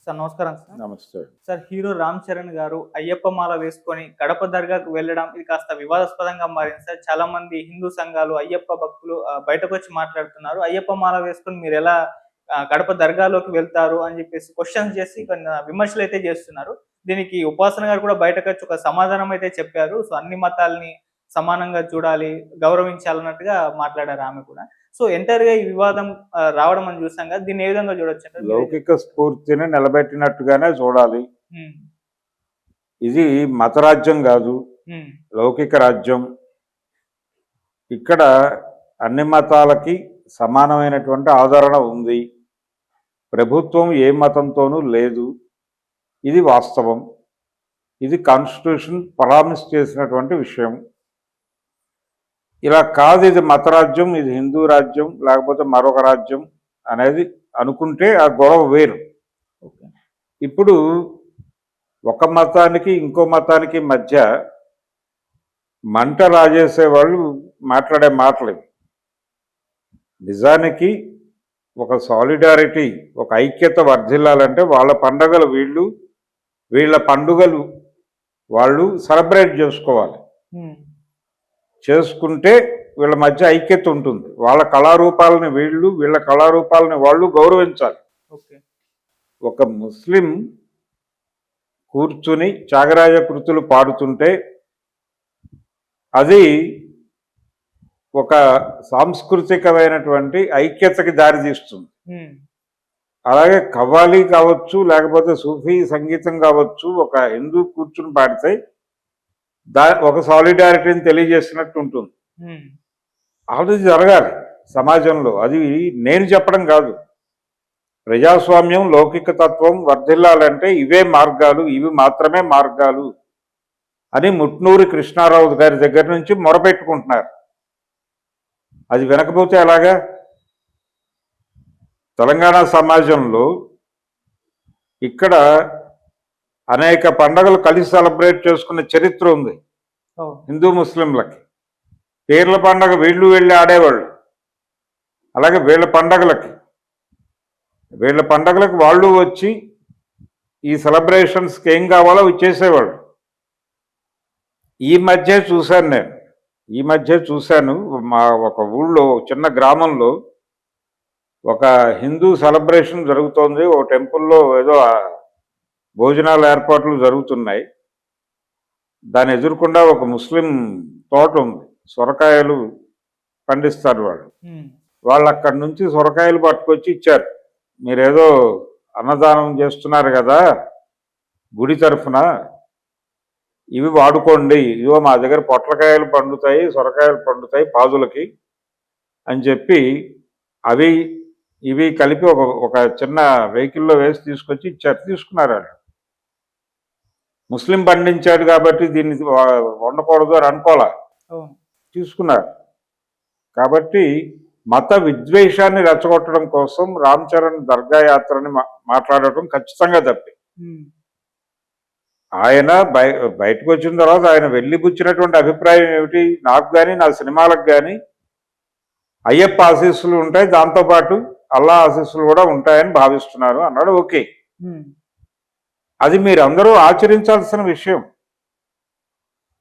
Sir నమస్కారం sir. నమస్తే. Sir hero 'Ram Charan' గారు అయ్యప్ప మాల వేసుకొని కడప దర్గాకు వెళ్ళడం ఇది కాస్త వివాదాస్పదంగా మారింది సార్. చాలా మంది హిందూ సంఘాలు, అయ్యప్ప భక్తులు బయటకొచ్చి మాట్లాడుతున్నారు. అయ్యప్ప మాల వేసుకొని మీరెలా కడప దర్గాలోకి వెళ్తారు అని చెప్పేసి క్వెషన్స్ చేసి కొన్ని విమర్శలైతే చేస్తున్నారు. దీనికి ఉపాసన గారు కూడా బయటకొచ్చి ఒక సమాధానం అయితే చెప్పారు. సో, అన్ని మతాల్ని సమానంగా చూడాలి, గౌరవించాలన్నట్టుగా మాట్లాడారు ఆమె కూడా. సో, ఎంటైర్‌గా ఈ వివాదం రావడం మనం చూసాం కదా! దీన్ని ఏ విధంగా చూడొచ్చంటారు? లౌకిక స్ఫూర్తిని నిలబెట్టినట్టుగానే చూడాలి. హ్మ్. ఇది మతరాజ్యం కాదు, హ్మ్. లౌకిక రాజ్యం. ఇక్కడ అన్ని మతాలకి సమానమైనటువంటి ఆదరణ ఉంది. ప్రభుత్వం ఏ మతంతోనూ లేదు. ఇది వాస్తవం. ఇది కాన్స్టిట్యూషన్ ప్రామిస్ చేసినటువంటి విషయం. ఇలా కాదు ఇది మతరాజ్యం, ఇది హిందూ రాజ్యం, లేకపోతే మరొక రాజ్యం అనేది అనుకుంటే ఆ గొడవ వేరు. ఓకే. ఇప్పుడు ఒక మతానికి ఇంకో మతానికి మధ్య మంట రాజేసే వాళ్ళు మాట్లాడే మాటలు. నిజానికి ఒక సాలిడారిటీ, ఒక ఐక్యత వర్ధిల్లాలంటే వాళ్ళ పండగలు వీళ్ళు, వీళ్ళ పండుగలు వాళ్ళు సెలబ్రేట్ చేసుకోవాలి. చేసుకుంటే వీళ్ళ మధ్య ఐక్యత ఉంటుంది. వాళ్ళ కళారూపాలని వీళ్ళు, వీళ్ళ కళారూపాలని వాళ్ళు గౌరవించాలి. ఒక ముస్లిం కూర్చుని త్యాగరాజ కృతులు పాడుతుంటే అది ఒక సాంస్కృతికమైనటువంటి ఐక్యతకి దారితీస్తుంది. అలాగే కవ్వాలి కావచ్చు, లేకపోతే సూఫీ సంగీతం కావచ్చు, ఒక హిందూ కూర్చుని పాడితే ఒక సాలిడారిటీని తెలియజేసినట్టు ఉంటుంది. అది జరగాలి సమాజంలో. అది నేను చెప్పడం కాదు. ప్రజాస్వామ్యం, లౌకిక తత్వం వర్ధిల్లాలంటే ఇవే మార్గాలు, ఇవి మాత్రమే మార్గాలు అని ముట్నూరి కృష్ణారావు గారి దగ్గర నుంచి మొరపెట్టుకుంటున్నారు. అది వినకపోతే ఎలాగా? తెలంగాణ సమాజంలో ఇక్కడ అనేక పండుగలు కలిసి సెలబ్రేట్ చేసుకున్న చరిత్ర ఉంది హిందూ ముస్లింలకి. పీర్ల పండగ వీళ్ళు వెళ్ళి ఆడేవాళ్ళు. అలాగే వీళ్ళ పండగలకు వాళ్ళు వచ్చి ఈ సెలబ్రేషన్స్కి ఏం కావాలో చేసేవాళ్ళు. ఈ మధ్య చూశాను మా ఒక ఊళ్ళో, చిన్న గ్రామంలో ఒక హిందూ సెలబ్రేషన్ జరుగుతోంది. ఒక టెంపుల్లో ఏదో భోజనాల ఏర్పాట్లు జరుగుతున్నాయి. దాన్ని ఎదుర్కొండా ఒక ముస్లిం తోట ఉంది. సొరకాయలు పండిస్తారు వాళ్ళు అక్కడి నుంచి సొరకాయలు పట్టుకొచ్చి ఇచ్చారు. మీరేదో అన్నదానం చేస్తున్నారు కదా గుడి తరఫున, ఇవి వాడుకోండి, ఇవో మా దగ్గర పొట్లకాయలు పండుతాయి, సొరకాయలు పండుతాయి పాదులకి అని చెప్పి ఇవి కలిపి ఒక చిన్న వెహికల్లో వేసి తీసుకొచ్చి ఇచ్చారు. తీసుకున్నారు వాళ్ళు. ముస్లిం పండించాడు కాబట్టి దీన్ని వండకూడదు అని అనుకోలే, తీసుకున్నారు. కాబట్టి మత విద్వేషాన్ని రెచ్చగొట్టడం కోసం రామ్ చరణ్ దర్గా యాత్రని మాట్లాడటం ఖచ్చితంగా తప్పే. ఆయన బయటకు వచ్చిన తర్వాత ఆయన వెళ్ళిపుచ్చినటువంటి అభిప్రాయం ఏమిటి? నాకు కానీ నా సినిమాలకు కానీ అయ్యప్ప ఆశీస్సులు ఉంటాయి, దాంతోపాటు అల్లా ఆశీస్సులు కూడా ఉంటాయని భావిస్తున్నారు అన్నాడు. ఓకే, అది మీరందరూ ఆచరించాల్సిన విషయం.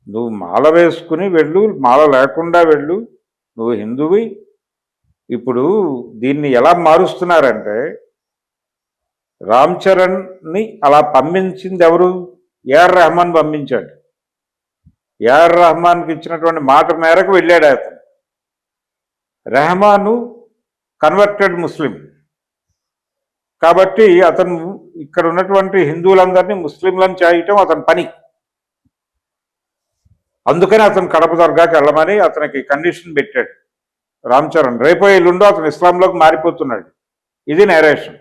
నువ్వు మాల వేసుకుని వెళ్ళు, మాల లేకుండా వెళ్ళు, నువ్వు హిందువి. ఇప్పుడు దీన్ని ఎలా మారుస్తున్నారంటే, రామ్ చరణ్ని అలా పంపించింది ఎవరు? ఏఆర్ రెహమాన్ పంపించాడు. ఏఆర్ రెహమాన్కి ఇచ్చినటువంటి మాట మేరకు వెళ్ళాడు అతను. రెహమాను కన్వర్టెడ్ ముస్లిం కాబట్టి అతను ఇక్కడ ఉన్నటువంటి హిందువులందరినీ ముస్లింలను చేయటం అతని పని. అందుకని అతను కడప దర్గాకి వెళ్ళమని అతనికి కండిషన్ పెట్టాడు రామ్ చరణ్. రేపో ఎల్లుండో అతను ఇస్లాంలోకి మారిపోతున్నాడు. ఇది నేరేషన్.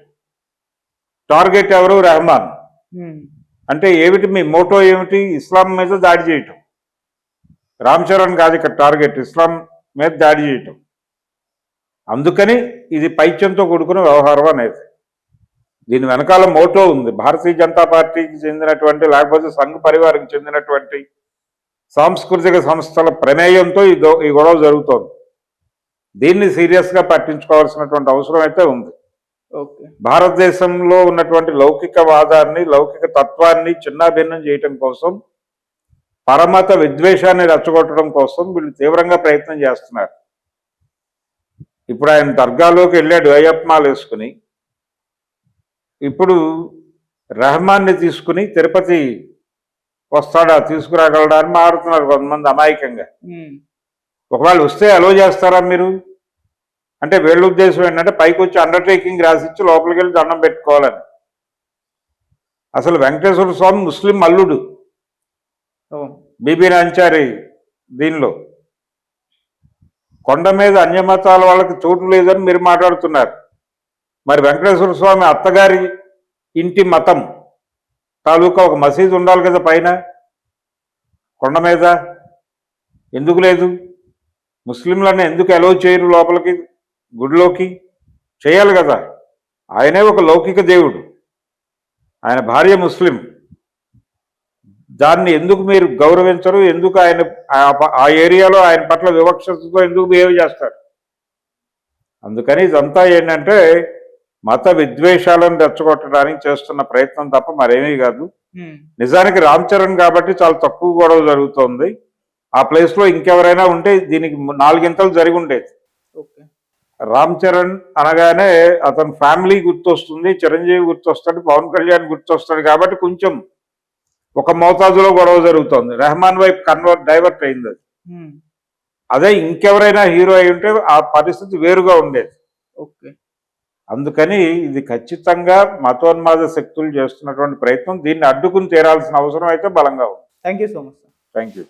టార్గెట్ ఎవరు? రెహమాన్. అంటే ఏమిటి మీ మోటో ఏమిటి? ఇస్లాం మీద దాడి చేయటం. రామ్ చరణ్ కాదు ఇక్కడ టార్గెట్, ఇస్లాం మీద దాడి చేయటం. అందుకని ఇది పైత్యంతో కూడుకున్న వ్యవహారం అనేది. దీని వెనకాల మోటో ఉంది. భారతీయ జనతా పార్టీకి చెందినటువంటి, లేకపోతే సంఘ పరివారికి చెందినటువంటి సాంస్కృతిక సంస్థల ప్రమేయంతో ఈ గొడవ జరుగుతోంది. దీన్ని సీరియస్గా పట్టించుకోవాల్సినటువంటి అవసరం అయితే ఉంది. ఓకే. భారతదేశంలో ఉన్నటువంటి లౌకికవాదాన్ని, లౌకిక తత్వాన్ని చిన్నాభిన్నం చేయటం కోసం, పరమత విద్వేషాన్ని రెచ్చగొట్టడం కోసం వీళ్ళు తీవ్రంగా ప్రయత్నం చేస్తున్నారు. ఇప్పుడు ఆయన దర్గాలోకి వెళ్ళాడు అయ్యప్ప మాల వేసుకుని. ఇప్పుడు రెహమాన్ని తీసుకుని తిరుపతి వస్తాడా, తీసుకురాగలడా అని మారుతున్నారు కొంతమంది అమాయకంగా. ఒకవేళ వస్తే అలో చేస్తారా మీరు? అంటే వీళ్ళ ఉద్దేశం ఏంటంటే పైకి వచ్చి అండర్టేకింగ్ రాసిచ్చి లోపలికి వెళ్ళి దండం పెట్టుకోవాలని. అసలు వెంకటేశ్వర స్వామి ముస్లిం అల్లుడు, బీబీ నాంచారి దీనిలో కొండ మీద అన్యమతాల వాళ్ళకి చోటు లేదని మీరు మాట్లాడుతున్నారు. మరి వెంకటేశ్వర స్వామి అత్తగారి ఇంటి మతం తాలూకా ఒక మసీదు ఉండాలి కదా పైన కొండ మీద, ఎందుకు లేదు? ముస్లింలను ఎందుకు అలౌ చేయరు లోపలికి, గుడిలోకి? చేయాలి కదా. ఆయనే ఒక లౌకిక దేవుడు, ఆయన భార్య ముస్లిం. దాన్ని ఎందుకు మీరు గౌరవించరు? ఎందుకు ఆయన ఆ ఏరియాలో ఆయన పట్ల వివక్షతతో ఎందుకు బిహేవ్ చేస్తారు? అందుకని ఇదంతా ఏంటంటే మత విద్వేషాలను రెచ్చగొట్టడానికి చేస్తున్న ప్రయత్నం తప్ప మరేమీ కాదు. నిజానికి రామ్ చరణ్ కాబట్టి చాలా తక్కువ గొడవ జరుగుతోంది. ఆ ప్లేస్ లో ఇంకెవరైనా ఉంటే దీనికి 4 గింతలు జరిగి ఉండేది. రామ్ చరణ్ అనగానే అతని ఫ్యామిలీ గుర్తొస్తుంది, చిరంజీవి గుర్తొస్తాడు, పవన్ కళ్యాణ్ గుర్తొస్తాడు. కాబట్టి కొంచెం ఒక మోతాదులో గొడవ జరుగుతోంది. రెహమాన్ వైపు డైవర్ట్ అయింది అది. అదే ఇంకెవరైనా హీరో అయి ఉంటే ఆ పరిస్థితి వేరుగా ఉండేది. అందుకని ఇది ఖచ్చితంగా మతోన్మాద శక్తులు చేస్తున్నటువంటి ప్రయత్నం. దీన్ని అడ్డుకుని తీరాల్సిన అవసరం అయితే బలంగా ఉంది. Thank you so much. Thank you.